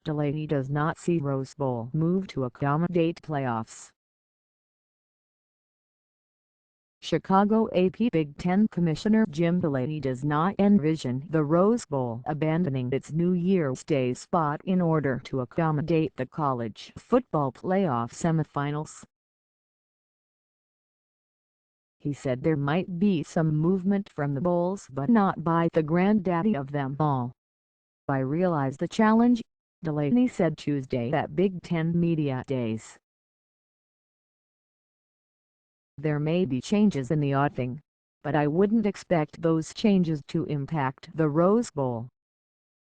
Delany does not see Rose Bowl move to accommodate playoffs. Chicago AP Big Ten Commissioner Jim Delany does not envision the Rose Bowl abandoning its New Year's Day spot in order to accommodate the college football playoff semifinals. He said there might be some movement from the bowls but not by the granddaddy of them all. "I realize the challenge," Delany said Tuesday at Big Ten Media Days. "There may be changes in the offing, but I wouldn't expect those changes to impact the Rose Bowl."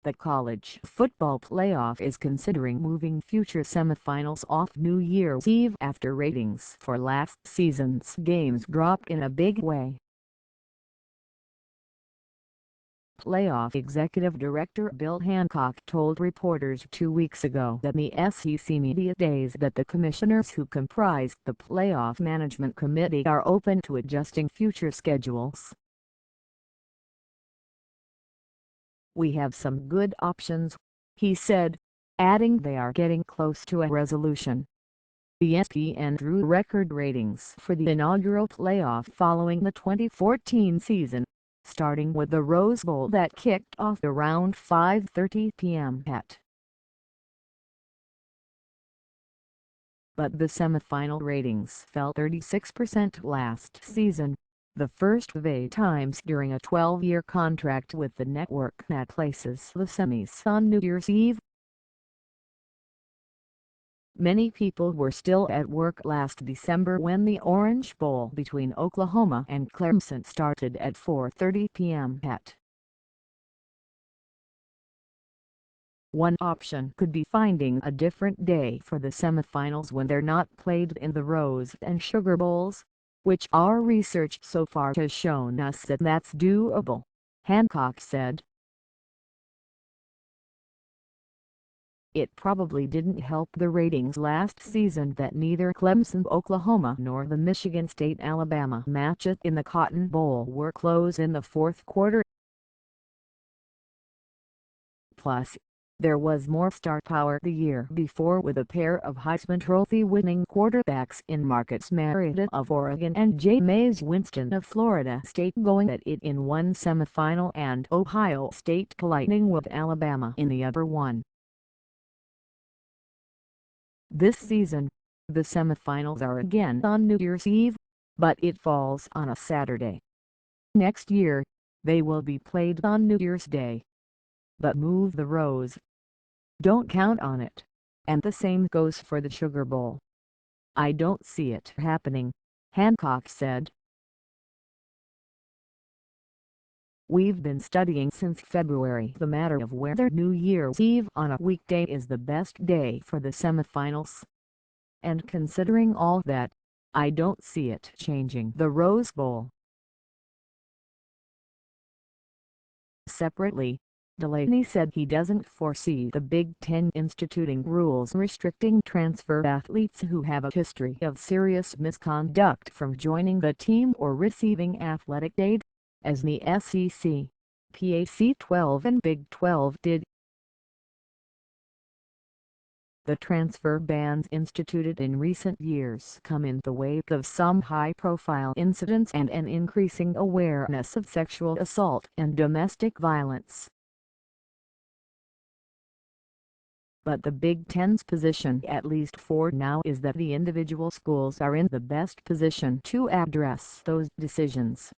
The college football playoff is considering moving future semifinals off New Year's Eve after ratings for last season's games dropped in a big way. Playoff Executive Director Bill Hancock told reporters 2 weeks ago at the SEC Media Days that the commissioners who comprise the Playoff Management Committee are open to adjusting future schedules. "We have some good options," he said, adding they are getting close to a resolution. ESPN drew record ratings for the inaugural playoff following the 2014 season, starting with the Rose Bowl that kicked off around 5:30 p.m. But the semifinal ratings fell 36% last season, the first of 8 times during a 12-year contract with the network that places the semis on New Year's Eve. Many people were still at work last December when the Orange Bowl between Oklahoma and Clemson started at 4:30 p.m. One option could be finding a different day for the semifinals when they're not played in the Rose and Sugar Bowls, which our research so far has shown us that that's doable, Hancock said. "It probably didn't help the ratings last season that neither Clemson-Oklahoma nor the Michigan State-Alabama matchup in the Cotton Bowl were close in the fourth quarter. Plus, there was more star power the year before with a pair of Heisman Trophy-winning quarterbacks in Marcus Mariota of Oregon and Jameis Winston of Florida State going at it in one semifinal and Ohio State colliding with Alabama in the other one. This season, the semifinals are again on New Year's Eve, but it falls on a Saturday. Next year, they will be played on New Year's Day. But move the Rose. Don't count on it. And the same goes for the Sugar Bowl. I don't see it happening," Hancock said. "We've been studying since February the matter of whether New Year's Eve on a weekday is the best day for the semifinals. And considering all that, I don't see it changing the Rose Bowl." Separately, Delany said he doesn't foresee the Big Ten instituting rules restricting transfer athletes who have a history of serious misconduct from joining the team or receiving athletic aid, as the SEC, Pac-12 and Big 12 did. The transfer bans instituted in recent years come in the wake of some high-profile incidents and an increasing awareness of sexual assault and domestic violence. But the Big Ten's position, at least for now, is that the individual schools are in the best position to address those decisions.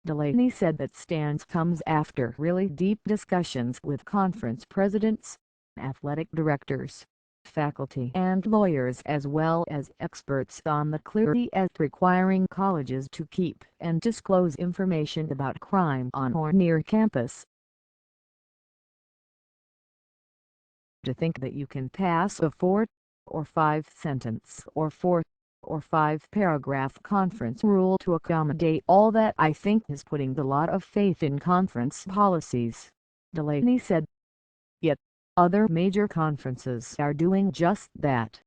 Delany said that stance comes after really deep discussions with conference presidents, athletic directors, faculty and lawyers as well as experts on the clearly as requiring colleges to keep and disclose information about crime on or near campus. To think that you can pass a 4 or 5 sentence or 4 or 5 paragraph conference rule to accommodate all that I think is putting a lot of faith in conference policies," Delany said. "Yet, other major conferences are doing just that.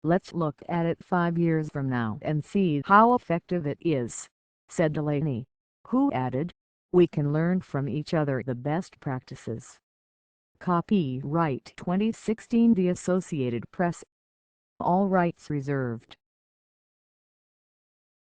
Let's look at it 5 years from now and see how effective it is," said Delany, who added, We can learn from each other the best practices. Copyright 2016 The Associated Press. All rights reserved.